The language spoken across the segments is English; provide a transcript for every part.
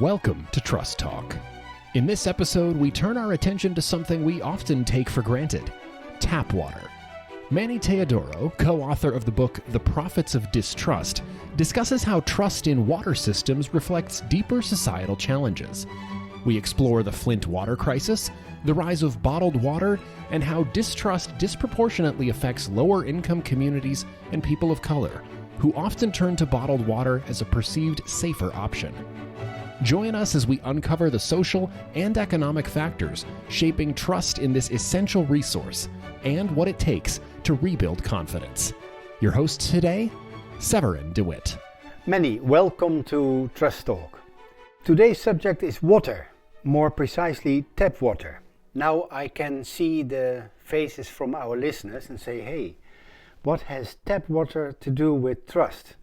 Welcome to TrustTalk. In this episode, we turn our attention to something we often take for granted: tap water. Manny Teodoro, co-author of the book The Profits of Distrust, discusses how trust in water systems reflects deeper societal challenges. We explore the Flint Water Crisis, the rise of bottled water, and how distrust disproportionately affects lower-income communities and people of color, who often turn to bottled water as a perceived safer option. Join us as we uncover the social and economic factors shaping trust in this essential resource and what it takes to rebuild confidence. Your host today, Severin DeWitt. Manny, welcome to TrustTalk. Today's subject is water, more precisely tap water. Now I can see the faces from our listeners and say, hey, what has tap water to do with trust?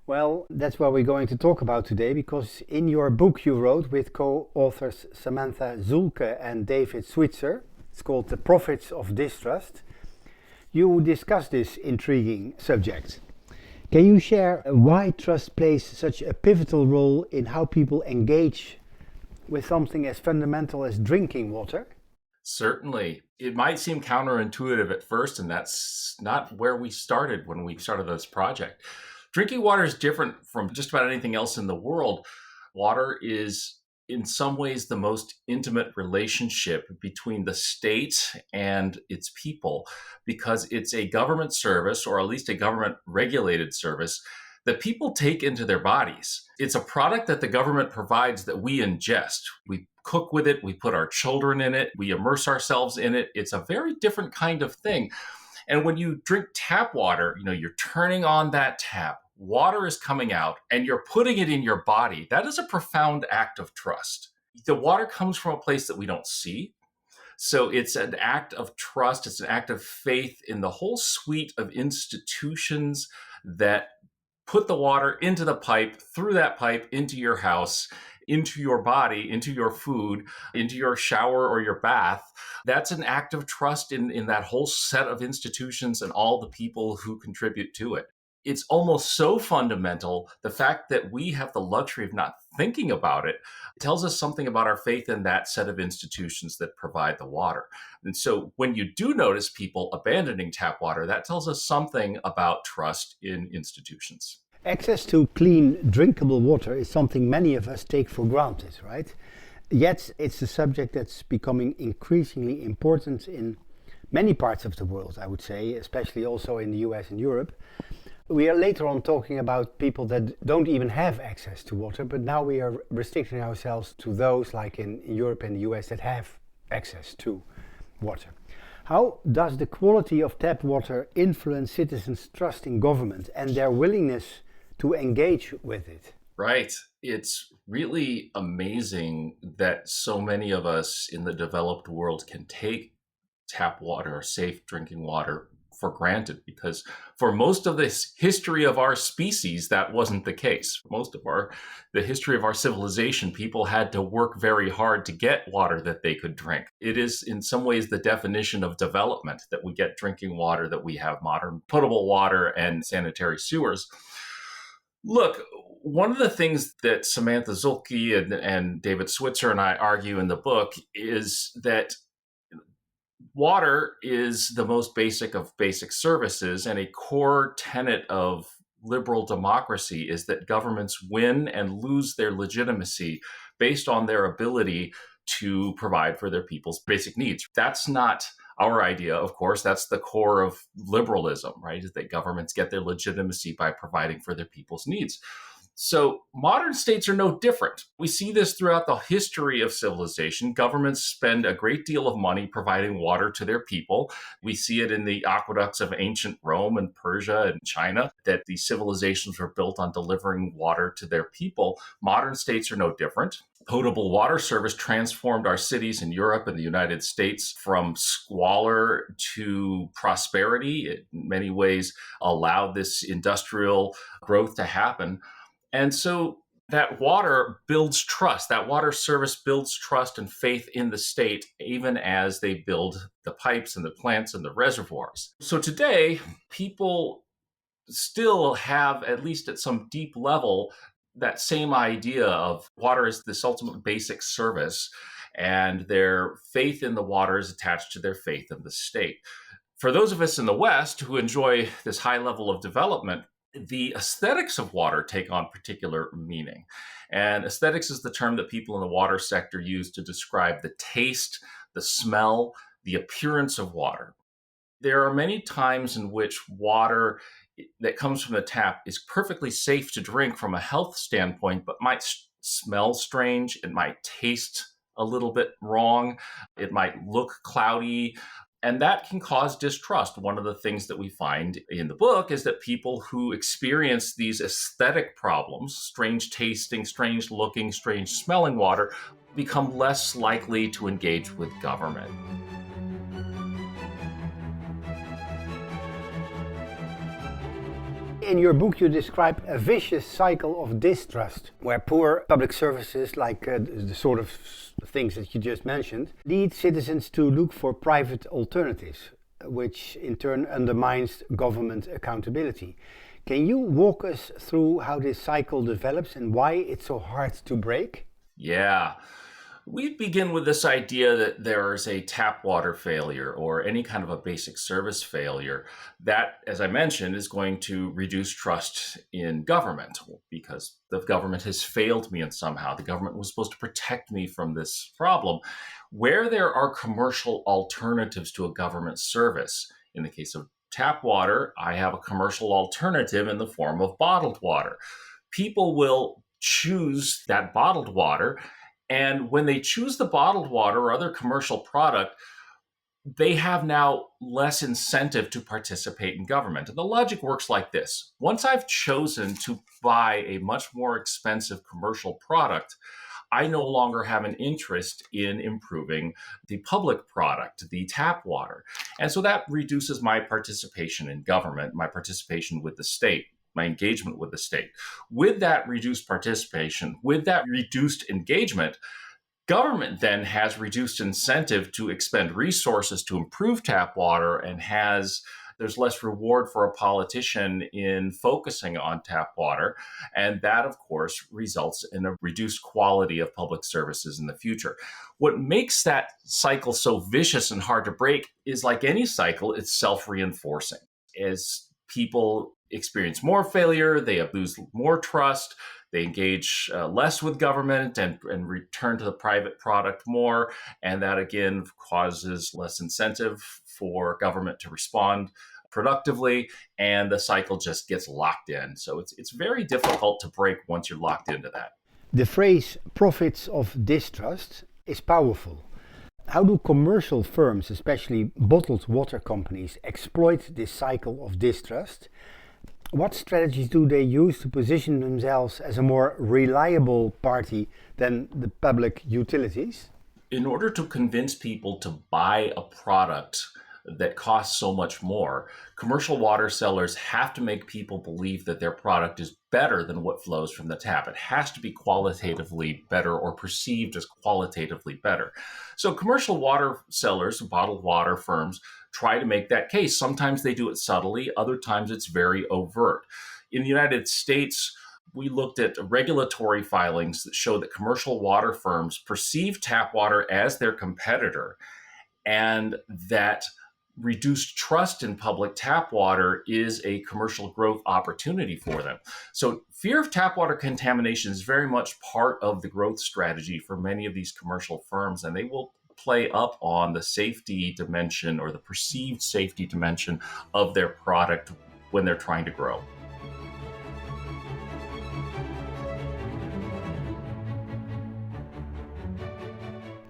Well, that's what we're going to talk about today, because in your book you wrote with co-authors Samantha Zulke and David Switzer, it's called The Profits of Distrust, you discuss this intriguing subject. Can you share why trust plays such a pivotal role in how people engage with something as fundamental as drinking water? Certainly. It might seem counterintuitive at first, and that's not where we started when we started this project. Drinking water is different from just about anything else in the world. Water is, in some ways, the most intimate relationship between the state and its people, because it's a government service, or at least a government-regulated service, that people take into their bodies. It's a product that the government provides that we ingest. We cook with it, we put our children in it, we immerse ourselves in it. It's a very different kind of thing. And when you drink tap water, you're turning on that tap, water is coming out, and you're putting it in your body. That is a profound act of trust. The water comes from a place that we don't see. So it's an act of trust. It's an act of faith in the whole suite of institutions that put the water into the pipe, through that pipe, into your house, into your body, into your food, into your shower or your bath. That's an act of trust in that whole set of institutions and all the people who contribute to it. It's almost so fundamental. The fact that we have the luxury of not thinking about it tells us something about our faith in that set of institutions that provide the water. And so when you do notice people abandoning tap water, that tells us something about trust in institutions. Access to clean, drinkable water is something many of us take for granted, right? Yet it's a subject that's becoming increasingly important in many parts of the world, I would say, especially also in the US and Europe. We are later on talking about people that don't even have access to water, but now we are restricting ourselves to those like in Europe and the US that have access to water. How does the quality of tap water influence citizens' trust in government and their willingness to engage with it? Right. It's really amazing that so many of us in the developed world can take tap water, safe drinking water, for granted, because for most of this history of our species, that wasn't the case. The history of our civilization, people had to work very hard to get water that they could drink. It is in some ways the definition of development that we get drinking water, that we have modern potable water and sanitary sewers. Look, one of the things that Samantha Zulke and David Switzer and I argue in the book is that water is the most basic of basic services, and a core tenet of liberal democracy is that governments win and lose their legitimacy based on their ability to provide for their people's basic needs. That's not our idea, of course. That's the core of liberalism, right? Is that governments get their legitimacy by providing for their people's needs. So modern states are no different. We see this throughout the history of civilization. Governments spend a great deal of money providing water to their people. We see it in the aqueducts of ancient Rome and Persia and China, that these civilizations were built on delivering water to their people. Modern states are no different. Potable water service transformed our cities in Europe and the United States from squalor to prosperity. It, in many ways, allowed this industrial growth to happen. And so that water builds trust. That water service builds trust and faith in the state, even as they build the pipes and the plants and the reservoirs. So today, people still have, at least at some deep level, that same idea of water is this ultimate basic service, and their faith in the water is attached to their faith in the state. For those of us in the West who enjoy this high level of development, the aesthetics of water take on particular meaning. And aesthetics is the term that people in the water sector use to describe the taste, the smell, the appearance of water. There are many times in which water that comes from the tap is perfectly safe to drink from a health standpoint, but might smell strange. It might taste a little bit wrong. It might look cloudy. And that can cause distrust. One of the things that we find in the book is that people who experience these aesthetic problems, strange tasting, strange looking, strange smelling water, become less likely to engage with government. In your book, you describe a vicious cycle of distrust, where poor public services, like the sort of things that you just mentioned, lead citizens to look for private alternatives, which in turn undermines government accountability. Can you walk us through how this cycle develops and why it's so hard to break? Yeah. We begin with this idea that there is a tap water failure or any kind of a basic service failure that, as I mentioned, is going to reduce trust in government because the government has failed me in somehow. The government was supposed to protect me from this problem. Where there are commercial alternatives to a government service, in the case of tap water, I have a commercial alternative in the form of bottled water. People will choose that bottled water. And when they choose the bottled water or other commercial product, they have now less incentive to participate in government. And the logic works like this. Once I've chosen to buy a much more expensive commercial product, I no longer have an interest in improving the public product, the tap water. And so that reduces my participation in government, my participation with the state, my engagement with the state. With that reduced participation, with that reduced engagement, government then has reduced incentive to expend resources to improve tap water and there's less reward for a politician in focusing on tap water. And that, of course, results in a reduced quality of public services in the future. What makes that cycle so vicious and hard to break is, like any cycle, it's self-reinforcing. As people experience more failure, they lose more trust, they engage less with government and return to the private product more. And that again causes less incentive for government to respond productively, and the cycle just gets locked in. So it's very difficult to break once you're locked into that. The phrase profits of distrust is powerful. How do commercial firms, especially bottled water companies, exploit this cycle of distrust? What strategies do they use to position themselves as a more reliable party than the public utilities? In order to convince people to buy a product that costs so much more, commercial water sellers have to make people believe that their product is better than what flows from the tap. It has to be qualitatively better or perceived as qualitatively better. So commercial water sellers, bottled water firms, try to make that case. Sometimes they do it subtly, other times it's very overt. In the United States, we looked at regulatory filings that show that commercial water firms perceive tap water as their competitor, and that reduced trust in public tap water is a commercial growth opportunity for them. So fear of tap water contamination is very much part of the growth strategy for many of these commercial firms, and they will play up on the safety dimension or the perceived safety dimension of their product when they're trying to grow.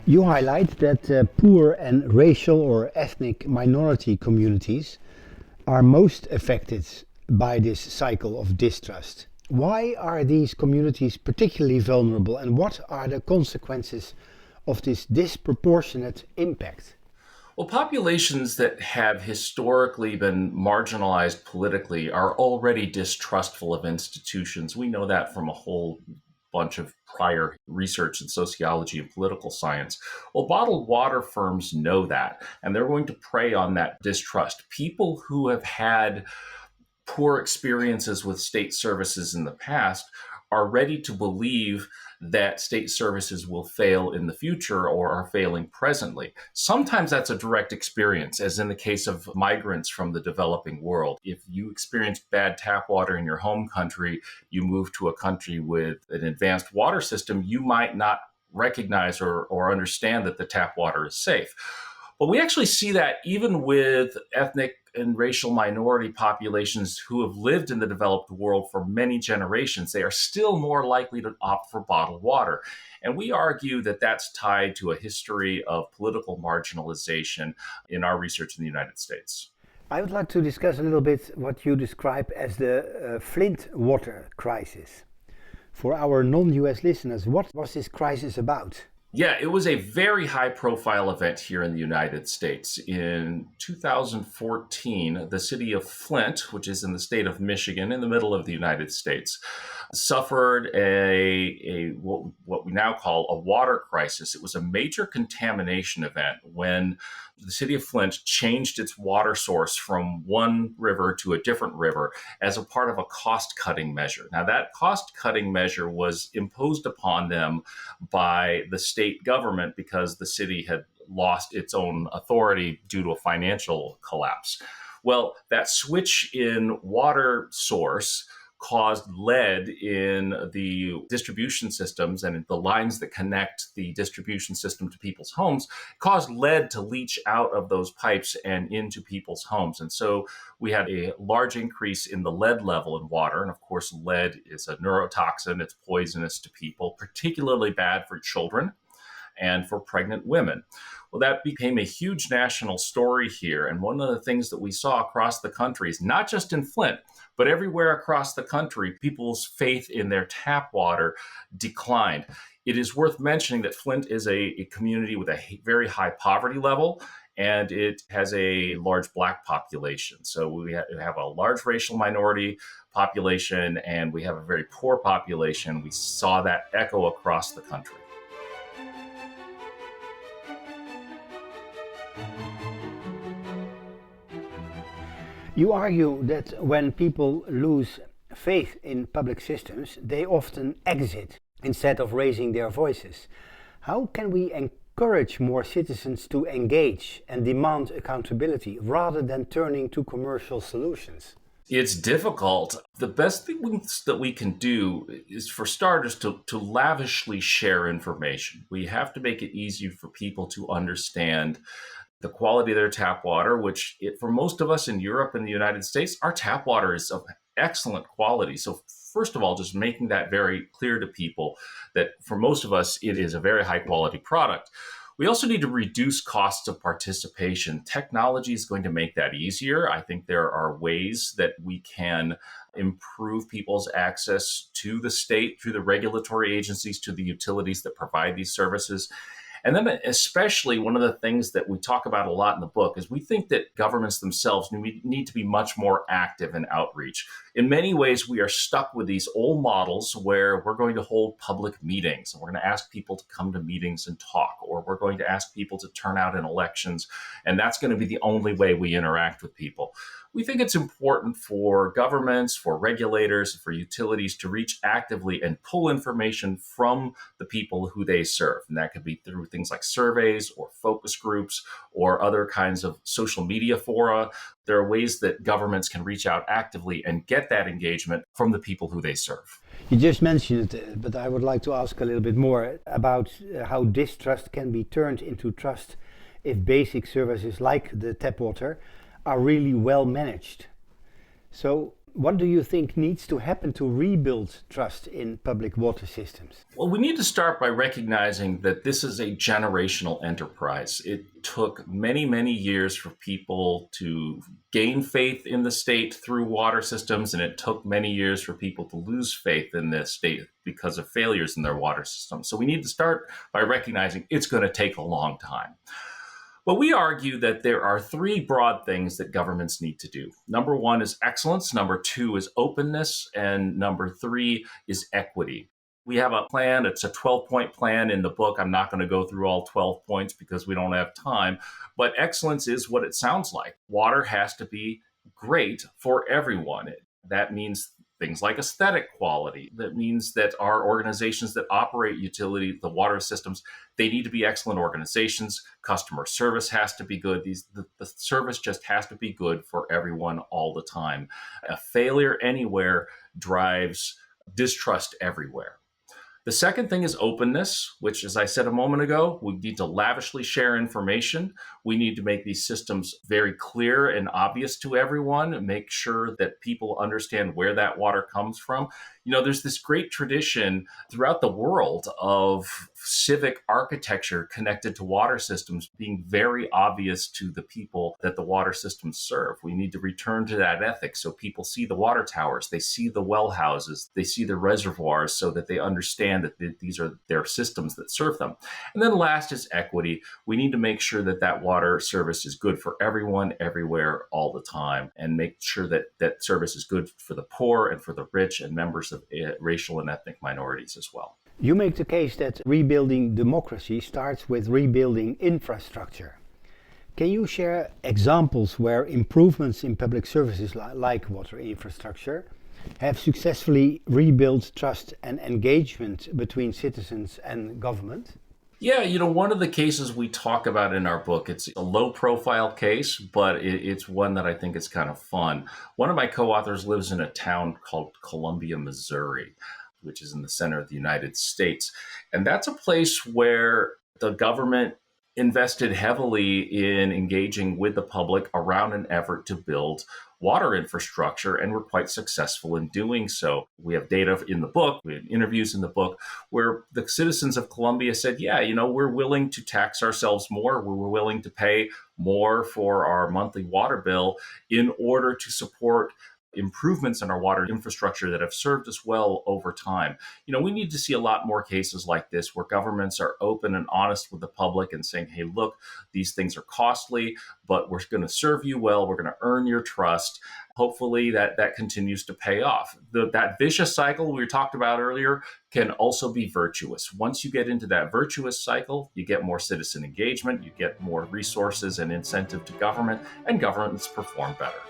You highlight that poor and racial or ethnic minority communities are most affected by this cycle of distrust. Why are these communities particularly vulnerable, and what are the consequences of this disproportionate impact? Well, populations that have historically been marginalized politically are already distrustful of institutions. We know that from a whole bunch of prior research in sociology and political science. Well, bottled water firms know that, and they're going to prey on that distrust. People who have had poor experiences with state services in the past are ready to believe that state services will fail in the future or are failing presently. Sometimes that's a direct experience, as in the case of migrants from the developing world. If you experience bad tap water in your home country, you move to a country with an advanced water system, you might not recognize or understand that the tap water is safe. But we actually see that even with ethnic and racial minority populations who have lived in the developed world for many generations, they are still more likely to opt for bottled water. And we argue that that's tied to a history of political marginalization in our research in the United States. I would like to discuss a little bit what you describe as the Flint Water Crisis. For our non-US listeners, what was this crisis about? Yeah, it was a very high profile event here in the United States. In 2014, the city of Flint, which is in the state of Michigan in the middle of the United States, suffered what we now call a water crisis. It was a major contamination event when the city of Flint changed its water source from one river to a different river as a part of a cost-cutting measure. Now, that cost-cutting measure was imposed upon them by the state government because the city had lost its own authority due to a financial collapse. Well, that switch in water source caused lead in the distribution systems and the lines that connect the distribution system to people's homes, caused lead to leach out of those pipes and into people's homes. And so we had a large increase in the lead level in water. And of course, lead is a neurotoxin. It's poisonous to people, particularly bad for children and for pregnant women. Well, that became a huge national story here. And one of the things that we saw across the country is not just in Flint, but everywhere across the country, people's faith in their tap water declined. It is worth mentioning that Flint is a community with a very high poverty level, and it has a large Black population. So we have a large racial minority population, and we have a very poor population. We saw that echo across the country. You argue that when people lose faith in public systems, they often exit instead of raising their voices. How can we encourage more citizens to engage and demand accountability rather than turning to commercial solutions? It's difficult. The best things that we can do is, for starters, to lavishly share information. We have to make it easy for people to understand the quality of their tap water, which for most of us in Europe and the United States, our tap water is of excellent quality. So first of all, just making that very clear to people that for most of us, it is a very high quality product. We also need to reduce costs of participation. Technology is going to make that easier. I think there are ways that we can improve people's access to the state through the regulatory agencies, to the utilities that provide these services. And then especially one of the things that we talk about a lot in the book is we think that governments themselves need to be much more active in outreach. In many ways, we are stuck with these old models where we're going to hold public meetings and we're going to ask people to come to meetings and talk, or we're going to ask people to turn out in elections. And that's going to be the only way we interact with people. We think it's important for governments, for regulators, for utilities to reach actively and pull information from the people who they serve. And that could be through things like surveys or focus groups or other kinds of social media fora. There are ways that governments can reach out actively and get that engagement from the people who they serve. You just mentioned it, but I would like to ask a little bit more about how distrust can be turned into trust if basic services like the tap water are really well managed. So what do you think needs to happen to rebuild trust in public water systems? Well, we need to start by recognizing that this is a generational enterprise. It took many, many years for people to gain faith in the state through water systems, and it took many years for people to lose faith in the state because of failures in their water system. So we need to start by recognizing it's going to take a long time. But we argue that there are three broad things that governments need to do. Number one is excellence. Number two is openness. And number three is equity. We have a plan. It's a 12-point plan in the book. I'm not going to go through all 12 points because we don't have time. But excellence is what it sounds like. Water has to be great for everyone. That means things like aesthetic quality. That means that our organizations that operate the water systems, they need to be excellent organizations. Customer service has to be good. The service just has to be good for everyone all the time. A failure anywhere drives distrust everywhere. The second thing is openness, which, as I said a moment ago, we need to lavishly share information. We need to make these systems very clear and obvious to everyone, and make sure that people understand where that water comes from. There's this great tradition throughout the world of civic architecture connected to water systems being very obvious to the people that the water systems serve. We need to return to that ethic so people see the water towers, they see the well houses, they see the reservoirs, so that they understand that these are their systems that serve them. And then last is equity. We need to make sure that that water service is good for everyone, everywhere, all the time, and make sure that that service is good for the poor and for the rich and members of racial and ethnic minorities as well. You make the case that rebuilding democracy starts with rebuilding infrastructure. Can you share examples where improvements in public services like water infrastructure have successfully rebuilt trust and engagement between citizens and government? Yeah, one of the cases we talk about in our book, it's a low profile case, but it's one that I think is kind of fun. One of my co-authors lives in a town called Columbia, Missouri, which is in the center of the United States. And that's a place where the government invested heavily in engaging with the public around an effort to build water infrastructure, and we're quite successful in doing so. We have data in the book, we have interviews in the book, where the citizens of Columbia said, yeah, we're willing to tax ourselves more, we're willing to pay more for our monthly water bill in order to support improvements in our water infrastructure that have served us well over time. We need to see a lot more cases like this where governments are open and honest with the public and saying, hey, look, these things are costly, but we're going to serve you well. We're going to earn your trust. Hopefully that continues to pay off. That vicious cycle we talked about earlier can also be virtuous. Once you get into that virtuous cycle, you get more citizen engagement, you get more resources and incentive to government, and governments perform better.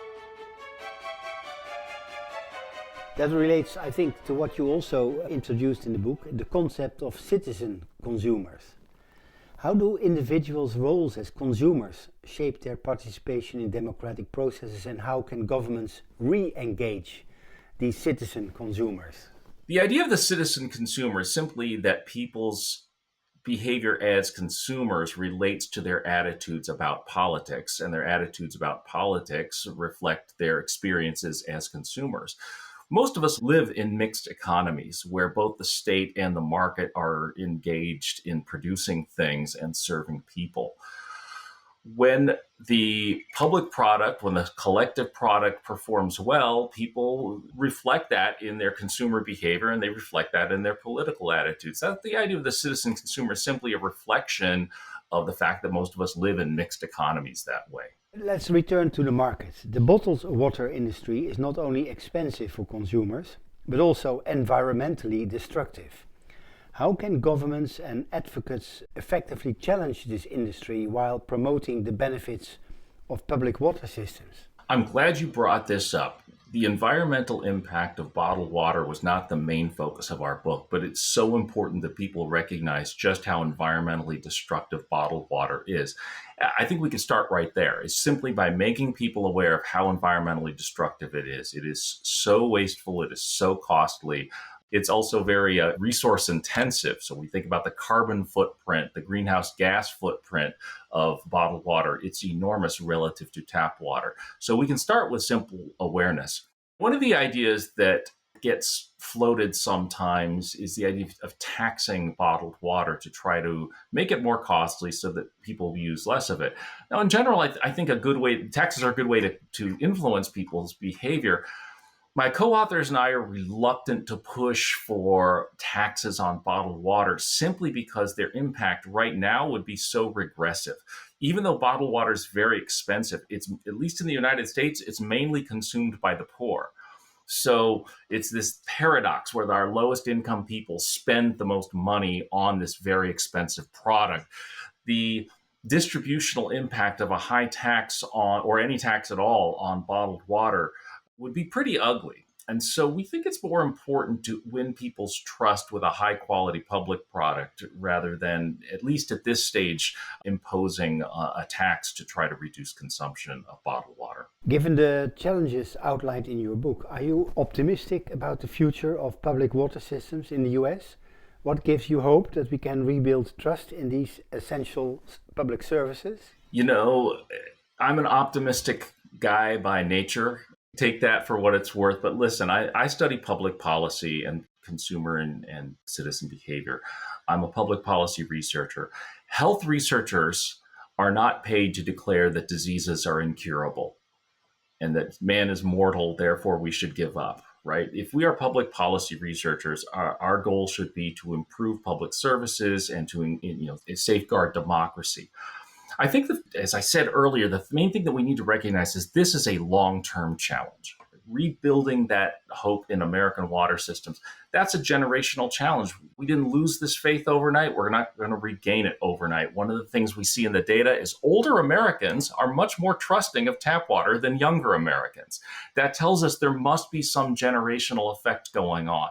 That relates, I think, to what you also introduced in the book, the concept of citizen consumers. How do individuals' roles as consumers shape their participation in democratic processes, and how can governments re-engage these citizen consumers? The idea of the citizen consumer is simply that people's behavior as consumers relates to their attitudes about politics, and their attitudes about politics reflect their experiences as consumers. Most of us live in mixed economies where both the state and the market are engaged in producing things and serving people. When the public product, when the collective product performs well, people reflect that in their consumer behavior, and they reflect that in their political attitudes. That's the idea of the citizen consumer, is simply a reflection of the fact that most of us live in mixed economies that way. Let's return to the market. The bottled water industry is not only expensive for consumers, but also environmentally destructive. How can governments and advocates effectively challenge this industry while promoting the benefits of public water systems? I'm glad you brought this up. The environmental impact of bottled water was not the main focus of our book, but it's so important that people recognize just how environmentally destructive bottled water is. I think we can start right there. It's simply by making people aware of how environmentally destructive it is. It is so wasteful, it is so costly. It's also very resource intensive. So we think about the carbon footprint, the greenhouse gas footprint of bottled water. It's enormous relative to tap water. So we can start with simple awareness. One of the ideas that gets floated sometimes is the idea of taxing bottled water to try to make it more costly so that people use less of it. Now, in general, I think taxes are a good way to influence people's behavior. My co-authors and I are reluctant to push for taxes on bottled water simply because their impact right now would be so regressive. Even though bottled water is very expensive, it's, at least in the United States, it's mainly consumed by the poor. So it's this paradox where our lowest income people spend the most money on this very expensive product. The distributional impact of a high tax on, or any tax at all, on bottled water would be pretty ugly. And so we think it's more important to win people's trust with a high quality public product rather than, at least at this stage, imposing a tax to try to reduce consumption of bottled water. Given the challenges outlined in your book, are you optimistic about the future of public water systems in the US? What gives you hope that we can rebuild trust in these essential public services? You know, I'm an optimistic guy by nature. Take that for what it's worth. But listen, I study public policy and consumer and citizen behavior. I'm a public policy researcher. Health researchers are not paid to declare that diseases are incurable and that man is mortal, therefore we should give up, right? If we are public policy researchers, our goal should be to improve public services and to safeguard democracy. I think that, as I said earlier, the main thing that we need to recognize is this is a long-term challenge. Rebuilding that hope in American water systems, that's a generational challenge. We didn't lose this faith overnight. We're not going to regain it overnight. One of the things we see in the data is older Americans are much more trusting of tap water than younger Americans. That tells us there must be some generational effect going on.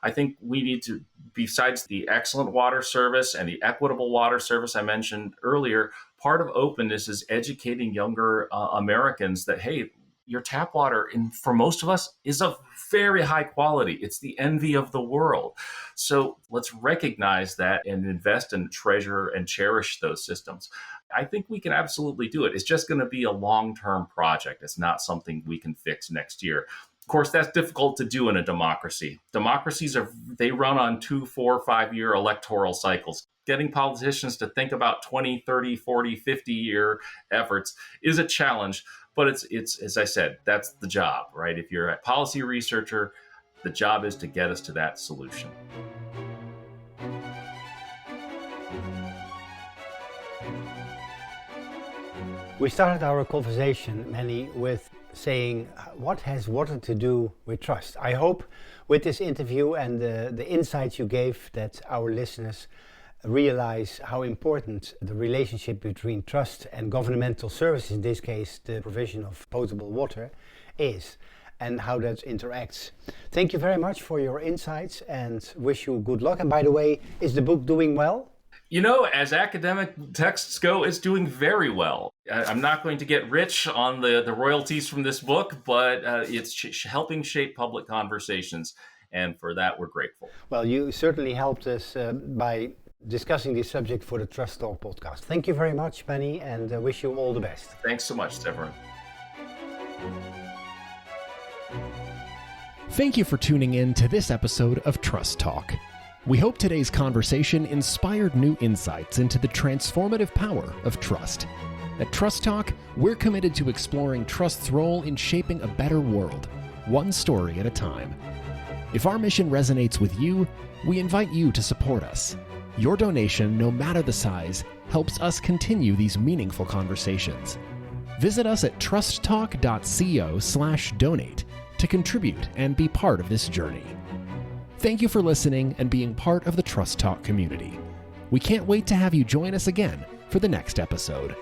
I think we need to, besides the excellent water service and the equitable water service I mentioned earlier, part of openness is educating younger Americans that, hey, your tap water, for most of us, is of very high quality. It's the envy of the world. So let's recognize that and invest and treasure and cherish those systems. I think we can absolutely do it. It's just going to be a long-term project. It's not something we can fix next year. Of course, that's difficult to do in a democracy. Democracies they run on 2, 4, 5-year electoral cycles. Getting politicians to think about 20, 30, 40, 50-year efforts is a challenge. But it's as I said, that's the job, right? If you're a policy researcher, the job is to get us to that solution. We started our conversation, Manny, with saying, what has water to do with trust? I hope with this interview and the insights you gave that our listeners realize how important the relationship between trust and governmental services, in this case the provision of potable water, is, and how that interacts. Thank you very much for your insights and wish you good luck. And by the way, is the book doing well? You know, as academic texts go, it's doing very well. I'm not going to get rich on the royalties from this book, but it's helping shape public conversations. And for that, we're grateful. Well, you certainly helped us by discussing this subject for the TrustTalk podcast. Thank you very much, Manny, and wish you all the best. Thanks so much, Severin. Thank you for tuning in to this episode of Trust Talk. We hope today's conversation inspired new insights into the transformative power of trust. At Trust Talk, we're committed to exploring trust's role in shaping a better world, one story at a time. If our mission resonates with you, we invite you to support us. Your donation, no matter the size, helps us continue these meaningful conversations. Visit us at trusttalk.co/donate to contribute and be part of this journey. Thank you for listening and being part of the Trust Talk community. We can't wait to have you join us again for the next episode.